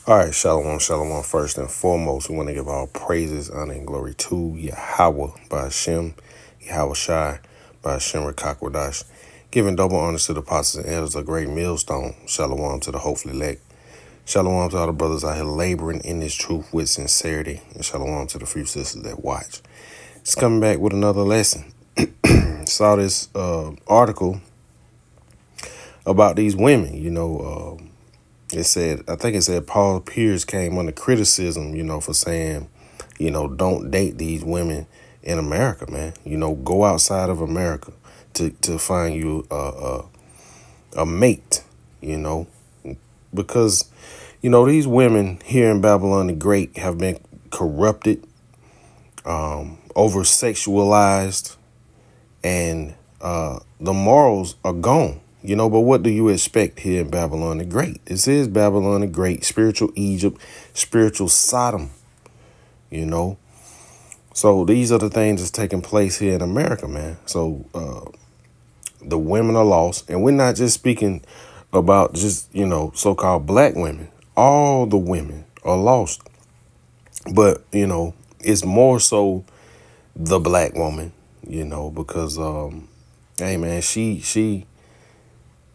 All right, shalom, shalom. First and foremost, we want to give all praises, honor, and glory to Yahweh by Hashem, Yahweh Shai by Hashem Rakakwadash. Giving double honors to the apostles and elders, a great millstone. Shalom to the hopefully elect. Shalom to all the brothers out here laboring in this truth with sincerity. And shalom to the few sisters that watch. It's coming back with another lesson. Saw this article about these women, it said, I think it said Paul Pierce came under criticism, for saying, don't date these women in America, man. Go outside of America to find you a mate, because, these women here in Babylon the Great have been corrupted, over sexualized, and the morals are gone. But what do you expect here in Babylon the Great? This is Babylon the Great, spiritual Egypt, spiritual Sodom, So these are the things that's taking place here in America, man. So the women are lost. And we're not just speaking about just, so-called black women. All the women are lost. But, it's more so the black woman, because, hey, man,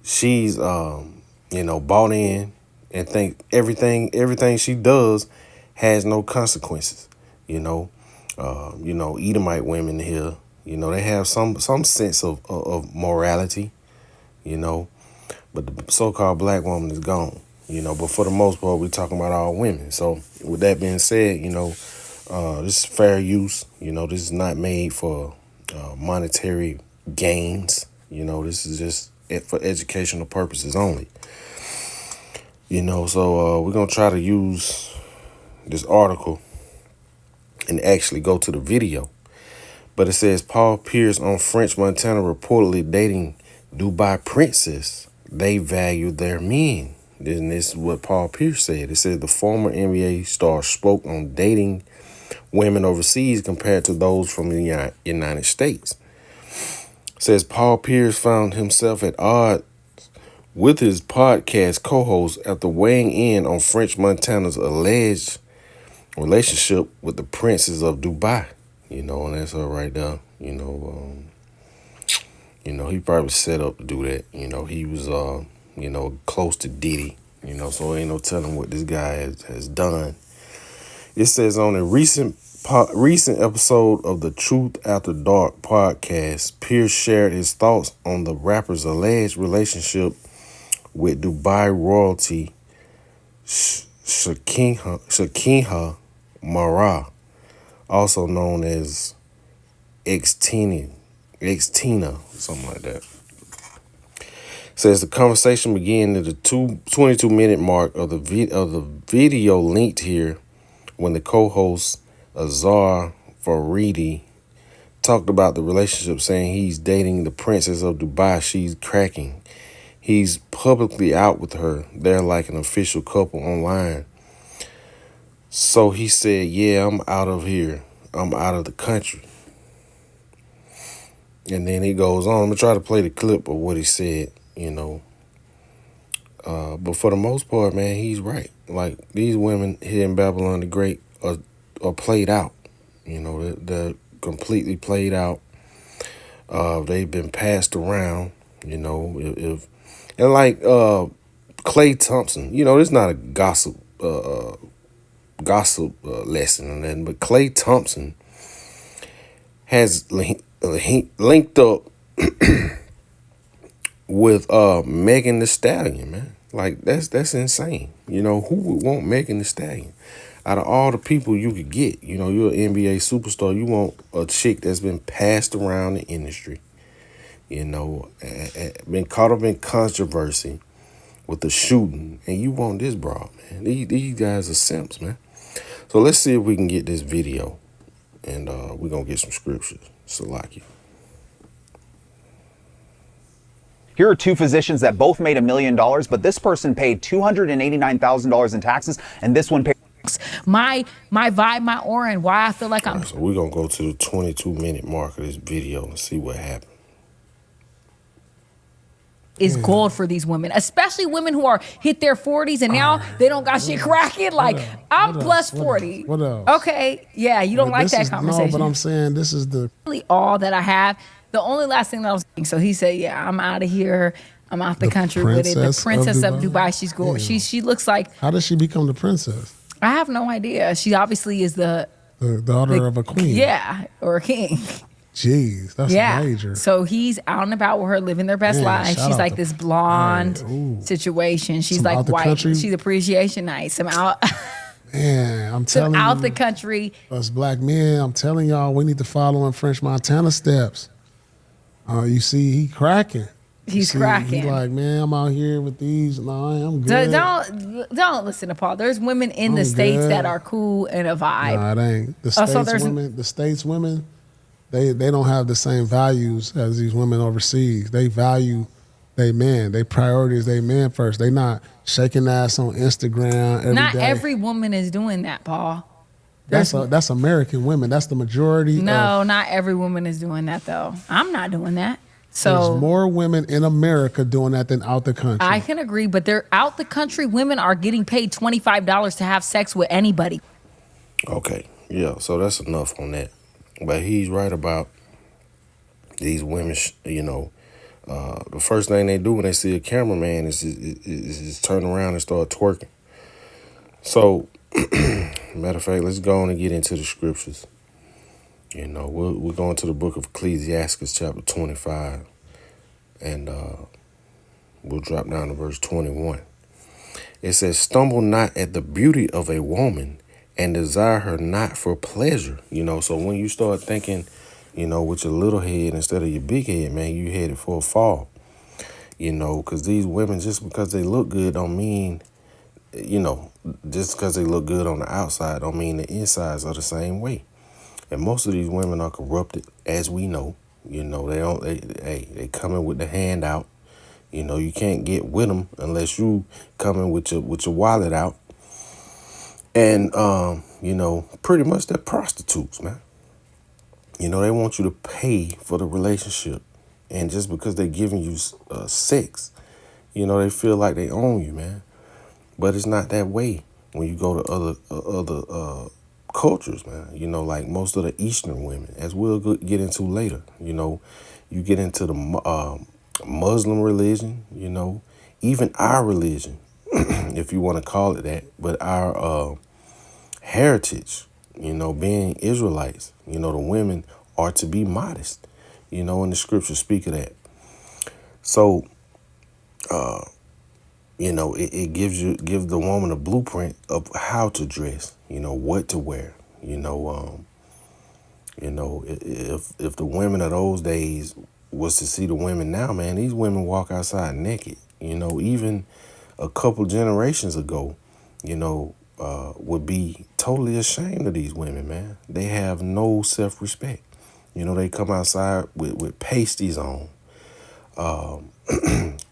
she's bought in and think everything she does has no consequences. Edomite women here, they have some sense of morality, but the so-called black woman is gone. But for the most part, we're talking about all women. So with that being said, this is fair use. This is not made for monetary gains. This is just for educational purposes only. So we're going to try to use this article and actually go to the video. But it says Paul Pierce on French Montana reportedly dating Dubai princess. They value their men. Then this is what Paul Pierce said. It said the former NBA star spoke on dating women overseas compared to those from the United States. Says Paul Pierce found himself at odds with his podcast co-host after weighing in on French Montana's alleged relationship with the princess of Dubai. And that's her right there. He probably set up to do that. He was close to Diddy. So ain't no telling what this guy has done. It says on a recent episode of the Truth After Dark podcast, Pierce shared his thoughts on the rapper's alleged relationship with Dubai royalty Shekinah Mara, also known as Xtina, something like that. Says the conversation began at the 22-minute mark of the video linked here when the co-host Azar Faridi talked about the relationship, saying he's dating the princess of Dubai. She's cracking. He's publicly out with her. They're like an official couple online. So he said, yeah, I'm out of here. I'm out of the country. And then he goes on. I'm going to try to play the clip of what he said, But for the most part, man, he's right. Like, these women here in Babylon the Great are played out. They're completely played out. They've been passed around, and like Klay Thompson, it's not a gossip lesson or nothing, but Klay Thompson has linked up with Megan Thee Stallion, man. Like, that's insane. Who would want Megan Thee Stallion? Out of all the people you could get, you're an NBA superstar, you want a chick that's been passed around the industry, been caught up in controversy with the shooting, and you want this broad, man. These guys are simps, man. So let's see if we can get this video, and we're going to get some scriptures. Salaki. Here are two physicians that both made $1 million, but this person paid $289,000 in taxes, and this one paid my vibe, my aura, and why I feel like I'm. So we're going to go to the 22-minute mark of this video and see what happened. is gold for these women, especially women who are hit their 40s and now they don't got shit cracking. Like, I'm plus 40. What else? Okay. Yeah, you don't like This that is- conversation. No, but I'm saying this is the Really all that I have. The only last thing that I was thinking, so he said, yeah, I'm out of here. I'm out the country with it. The princess of Dubai. She's gorgeous. Yeah. She looks like, How does she become the princess? I have no idea. She obviously is the daughter of a queen. yeah, or a king. Jeez, that's Yeah. major. So he's out and about with her, living their best Man, life. shout She's out like to- this blonde Hey, ooh. situation. She's Some like out the white. country- She's appreciation night. Some out, Man, I'm some telling out you, the country. us black men, I'm telling y'all, we need to follow in French Montana steps. You see, he cracking. You He's see, cracking. He like, man, I'm out here with these. No, I'm good. Don't listen to Paul. There's women in the I'm states good. that are cool and a vibe. Nah, it ain't. The so states there's- women, they don't have the same values as these women overseas. They value they men. They priority is they men first. They not shaking ass on Instagram every day. Not every woman is doing that, Paul. That's American women. That's the majority. No, not every woman is doing that though. I'm not doing that. There's So more women in America doing that than out the country. I can agree, but they're out the country. Women are getting paid $25 to have sex with anybody. Okay, yeah, so that's enough on that. But he's right about these women, the first thing they do when they see a cameraman is just turn around and start twerking. So, matter of fact, let's go on and get into the scriptures. We're going to the book of Ecclesiastes, chapter 25, and we'll drop down to verse 21. It says, stumble not at the beauty of a woman and desire her not for pleasure. So when you start thinking, with your little head instead of your big head, man, you headed for a fall. Because these women, just because they look good don't mean, just because they look good on the outside don't mean the insides are the same way. And most of these women are corrupted, as we know. They coming with the hand out. You can't get with them unless you coming with your wallet out. And, pretty much they're prostitutes, man. They want you to pay for the relationship. And just because they're giving you sex, they feel like they own you, man. But it's not that way when you go to other cultures, man. Like most of the Eastern women, as we'll get into later. You get into the Muslim religion, even our religion, if you want to call it that. But our heritage, being Israelites, the women are to be modest, and the scriptures speak of that. So, it gives the woman a blueprint of how to dress, what to wear, if the women of those days was to see the women now, man, these women walk outside naked, even a couple generations ago, would be totally ashamed of these women, man. They have no self-respect. They come outside with pasties on,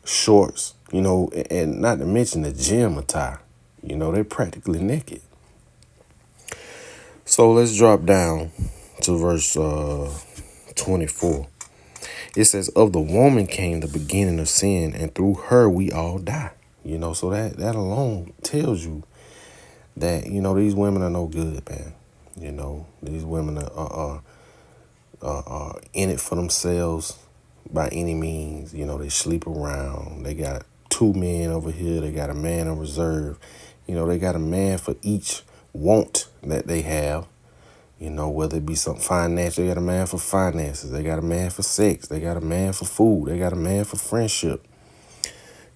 shorts, and not to mention the gym attire. They're practically naked. So let's drop down to verse 24. It says, of the woman came the beginning of sin, and through her we all die. So that alone tells you that, these women are no good, man. These women are in it for themselves by any means. They sleep around. They got 2 men over here. They got a man in reserve. They got a man for each want that they have. Whether it be something financial, they got a man for finances. They got a man for sex. They got a man for food. They got a man for friendship.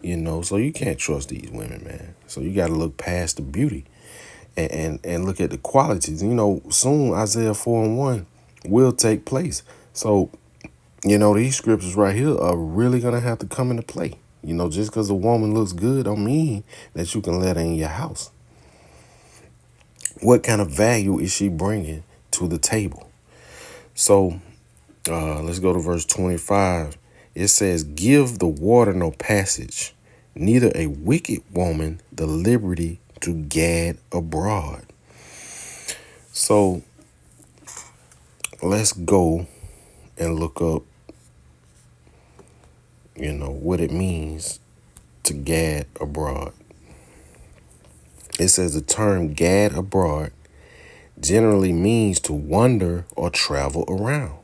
So you can't trust these women, man. So you got to look past the beauty and look at the qualities. Soon Isaiah 4:1 will take place. So, these scriptures right here are really going to have to come into play. Just because a woman looks good don't mean that you can let her in your house. What kind of value is she bringing to the table? So let's go to verse 25. It says, give the water no passage, neither a wicked woman the liberty to gad abroad. So let's go and look up what it means to gad abroad. It says the term gad abroad generally means to wander or travel around,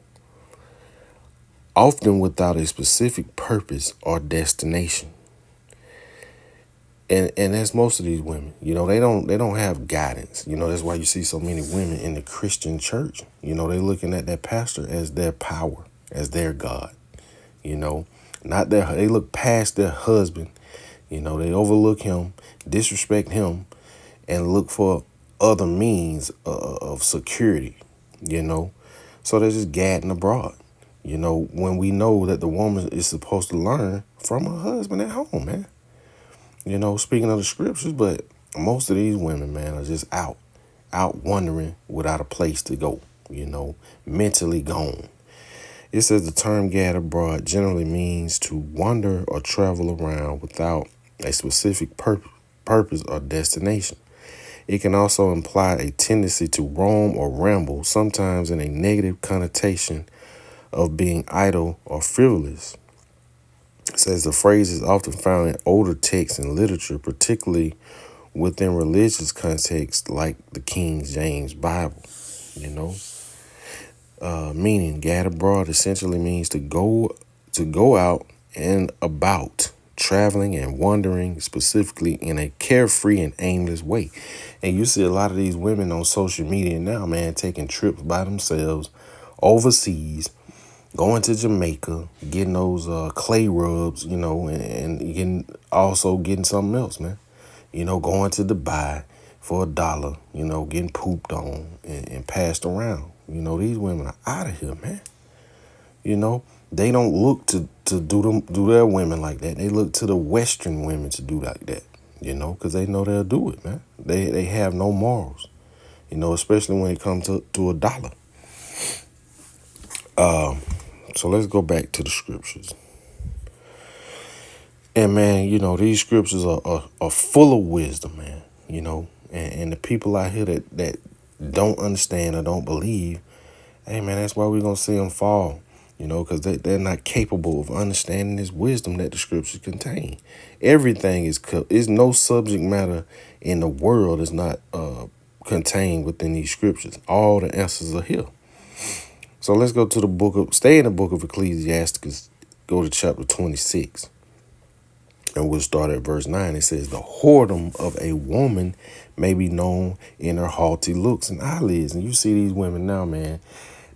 often without a specific purpose or destination. And that's most of these women. They don't have guidance. That's why you see so many women in the Christian church. They looking at that pastor as their power, as their God. Not their. They look past their husband. They overlook him, disrespect him, and look for other means of security. So they're just gadding abroad. When we know that the woman is supposed to learn from her husband at home, man. Speaking of the scriptures, but most of these women, man, are just out wandering without a place to go, mentally gone. It says the term gad abroad generally means to wander or travel around without a specific purpose or destination. It can also imply a tendency to roam or ramble, sometimes in a negative connotation of being idle or frivolous. It says the phrase is often found in older texts and literature, particularly within religious contexts like the King James Bible. Meaning gad abroad essentially means to go out and about, traveling and wandering, specifically in a carefree and aimless way. And you see a lot of these women on social media now, man, taking trips by themselves overseas, going to Jamaica, getting those clay rubs, and getting something else, man. Going to Dubai for $1, getting pooped on and passed around. These women are out of here, man. They don't look to do their women like that. They look to the Western women to do like that, because they know they'll do it, man. They have no morals, especially when it comes to $1. So let's go back to the scriptures. And man, these scriptures are full of wisdom, man, and the people out here that don't understand or don't believe, hey man, that's why we're going to see them fall, because they're not capable of understanding this wisdom that the scriptures contain. Everything is no subject matter in the world is not contained within these scriptures. All the answers are here. So let's go to stay in the book of Ecclesiastes, go to chapter 26. And we'll start at verse 9. It says, the whoredom of a woman may be known in her haughty looks and eyelids. And you see these women now, man,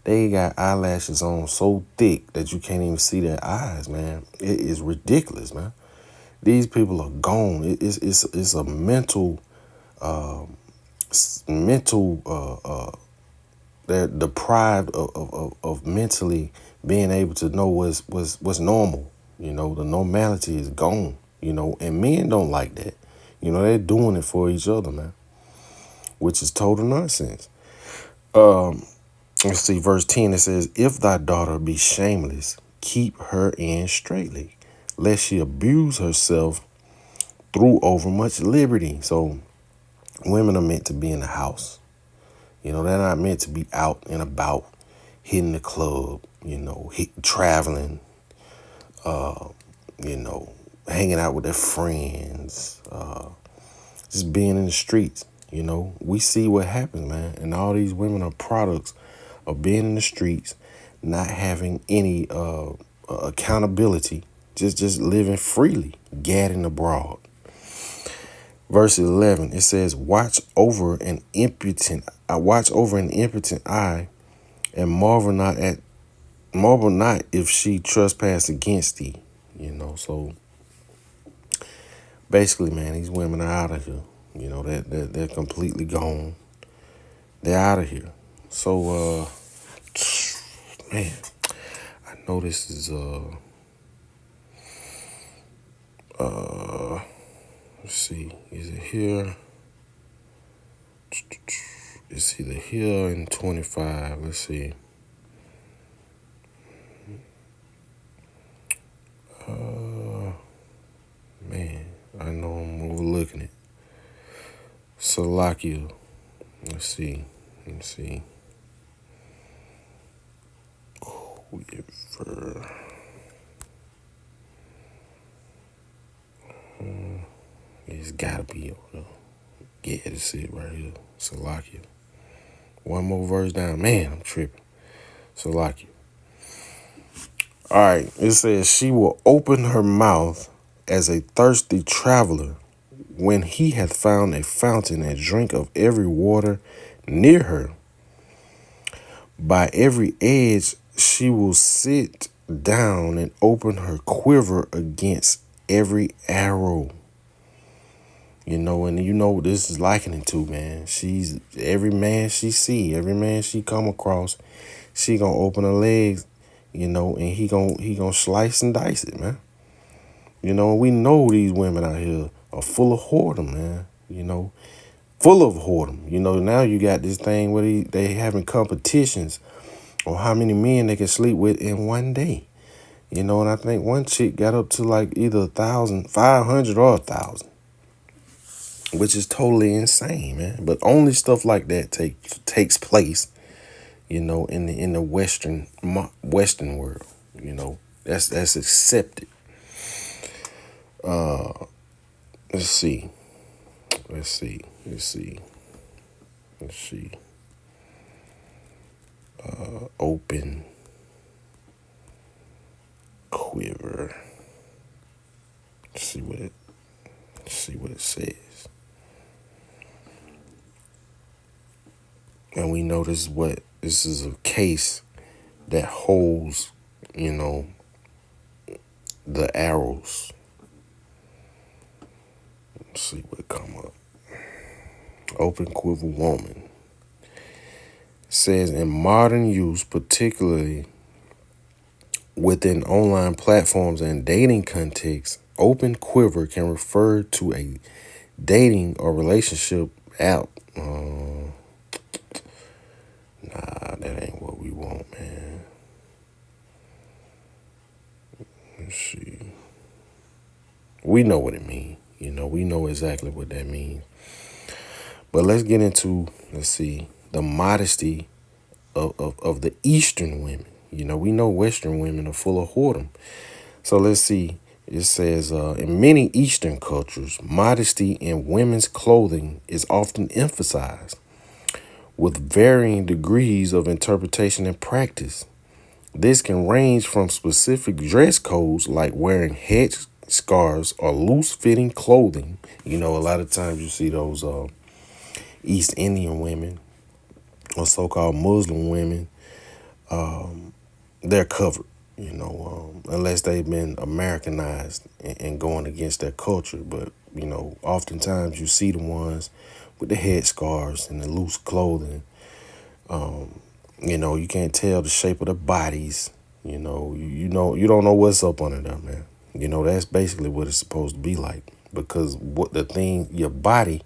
they got eyelashes on so thick that you can't even see their eyes, man. It is ridiculous, man. These people are gone. It's a mental, they're deprived of mentally being able to know what's normal. The normality is gone, and men don't like that. They're doing it for each other, man, which is total nonsense. Let's see, verse 10, it says, if thy daughter be shameless, keep her in straitly, lest she abuse herself through overmuch liberty. So women are meant to be in the house. They're not meant to be out and about, hitting the club, traveling, hanging out with their friends, just being in the streets. We see what happens, man. And all these women are products of being in the streets, not having any accountability, just living freely, gadding abroad. Verse 11, it says, watch over an impotent eye, and marvel not if she trespass against thee. So basically, man, these women are out of here. They're completely gone. They're out of here. So, man, I know this is let's see, is it here? It's either here in 25. Let's see. Man, I know I'm overlooking it. Salakia. Let's see. It's gotta be. Yeah, that's it right here. Salakia. One more verse down. Man, I'm tripping. Salakia. All right. It says, she will open her mouth as a thirsty traveler when he hath found a fountain and drink of every water near her. By every edge she will sit down and open her quiver against every arrow. You know, and you know what this is likening to, man. She's every man she see, every man she come across, she gonna open her legs, you know, and he gonna slice and dice it, man. You know, we know these women out here are full of whoredom, man. You know, full of whoredom. You know, now you got this thing where they having competitions on how many men they can sleep with in one day. You know, and I think one chick got up to like either 1,500 or 1,000. Which is totally insane, man. But only stuff like that takes place, you know, in the Western world. You know, that's accepted. Let's see. Open quiver. See what it says. And we know this is a case that holds, you know, the arrows. Let's see what come up. Open quiver woman. Says in modern use, particularly within online platforms and dating contexts, open quiver can refer to a dating or relationship app. Nah, that ain't what we want, man. Let's see. We know what it means. You know, we know exactly what that means. But let's get into, the modesty of the Eastern women. You know, we know Western women are full of whoredom. So let's see. It says, in many Eastern cultures, modesty in women's clothing is often emphasized, with varying degrees of interpretation and practice. This can range from specific dress codes like wearing head scarves or loose-fitting clothing. You know, a lot of times you see those East Indian women or so-called Muslim women, they're covered, you know, unless they've been Americanized and going against their culture. But, you know, oftentimes you see the ones with the head scarves and the loose clothing. You know, you can't tell the shape of the bodies. You know, you don't know what's up under them, man. You know, that's basically what it's supposed to be like. Because your body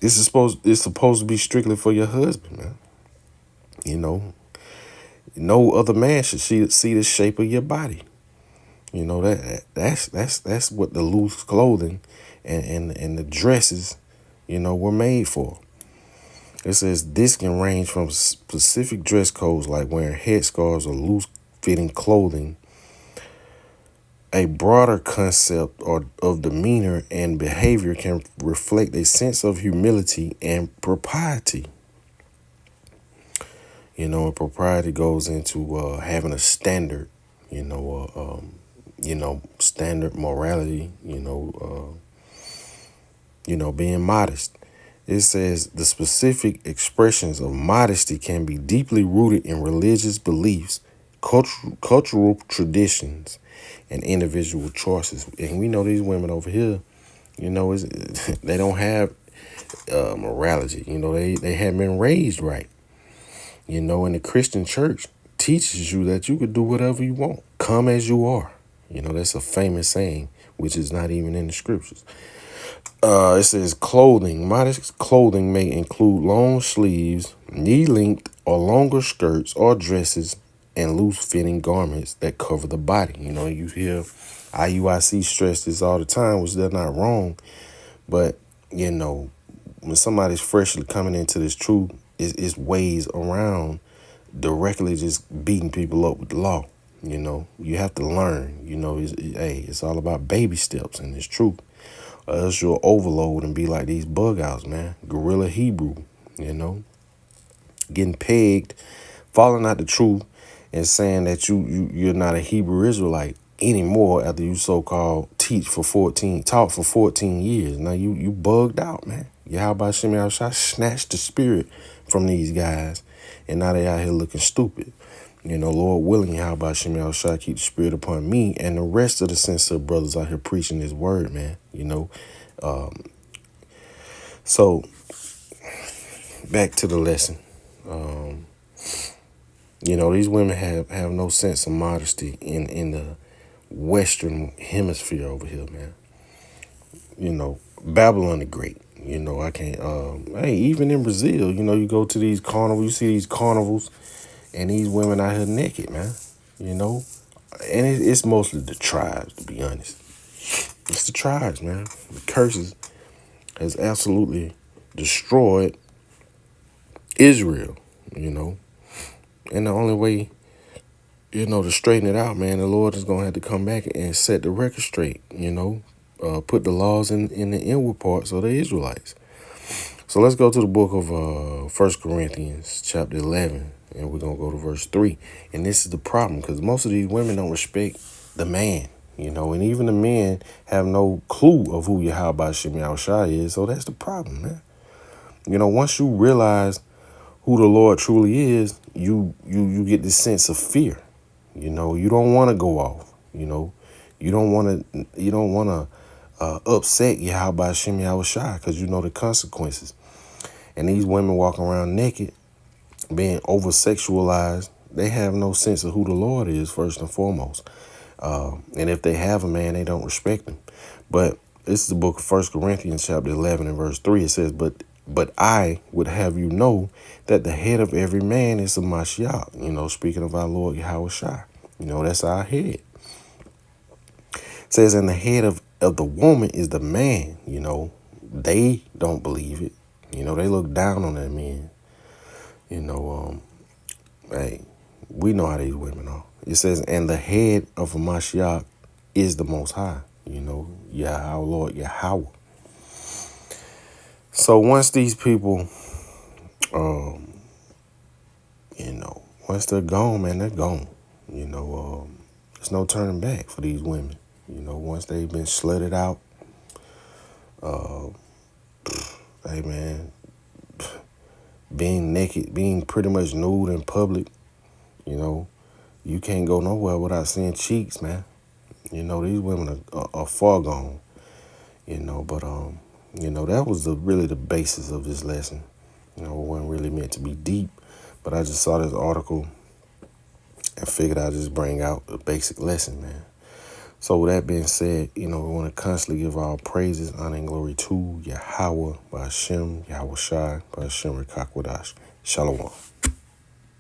is supposed to be strictly for your husband, man. You know, no other man should see the shape of your body. You know, that's what the loose clothing and the dresses, you know, were made for. It says this can range from specific dress codes like wearing headscarves or loose-fitting clothing. A broader concept of demeanor and behavior can reflect a sense of humility and propriety. You know, and propriety goes into having a standard, standard morality, being modest. It says the specific expressions of modesty can be deeply rooted in religious beliefs, cultural traditions, and individual choices. And we know these women over here, you know, they don't have morality. You know, they haven't been raised right. You know, and the Christian church teaches you that you could do whatever you want. Come as you are. You know, that's a famous saying, which is not even in the scriptures. It says clothing. Modest clothing may include long sleeves, knee-length or longer skirts or dresses, and loose-fitting garments that cover the body. You know, you hear IUIC stress this all the time, which they're not wrong. But, you know, when somebody's freshly coming into this truth, it's ways around directly just beating people up with the law. You know, you have to learn. You know, it's all about baby steps in this truth. or else you'll overload and be like these bug outs, man. Guerrilla Hebrew, you know, getting pegged, falling out the truth, and saying that you're not a Hebrew Israelite anymore after you so-called taught for 14 years. Now you bugged out, man. Yahweh Shem Yahushua snatched the spirit from these guys, and now they out here looking stupid. You know, Lord willing, Yahweh Shem Yahushua keep the spirit upon me and the rest of the sincere brothers out here preaching his word, man. You know, so back to the lesson. You know, these women have no sense of modesty in the Western hemisphere over here, man. You know, Babylon the Great. You know, I can't. Hey, even in Brazil, you know, you go to these carnivals, you see these carnivals, and these women out here naked, man. You know, and it's mostly the tribes, to be honest. It's the tribes, man. The curses has absolutely destroyed Israel. You know, and the only way, you know, to straighten it out, man, the Lord is gonna have to come back and set the record straight. You know. Put the laws in the inward parts of the Israelites. So let's go to the book of 1 Corinthians chapter 11, and we're going to go to verse 3. And this is the problem, because most of these women don't respect the man, you know, and even the men have no clue of who Yahweh Shem Yahushua is. So that's the problem, man. You know, once you realize who the Lord truly is, you get this sense of fear. You know, you don't want to go off, you know. You don't want to upset Yahweh Shem Yahushua, because you know the consequences. And these women walking around naked, being over-sexualized, they have no sense of who the Lord is, first and foremost. And if they have a man, they don't respect him. But this is the book of 1 Corinthians chapter 11 and verse 3. It says, but I would have you know that the head of every man is the Mashiach. You know, speaking of our Lord Yahushua. You know, that's our head. It says, and the head of the woman is the man. You know, they don't believe it. You know, they look down on that man. You know, hey, we know how these women are. It says, and the head of a Mashiach is the Most High. You know, our Lord Yahweh. So once these people, you know, once they're gone, man, they're gone. You know, there's no turning back for these women. You know, once they've been slutted out, hey, man, being naked, being pretty much nude in public, you know, you can't go nowhere without seeing cheeks, man. You know, these women are far gone, you know, but, you know, that was really the basis of this lesson. You know, it wasn't really meant to be deep, but I just saw this article and figured I'd just bring out a basic lesson, man. So with that being said, you know, we want to constantly give our praises, honor, and glory to Yahweh, Ba'ashem, Yahushai, Ba'ashem, Rekakwadash. Shalom.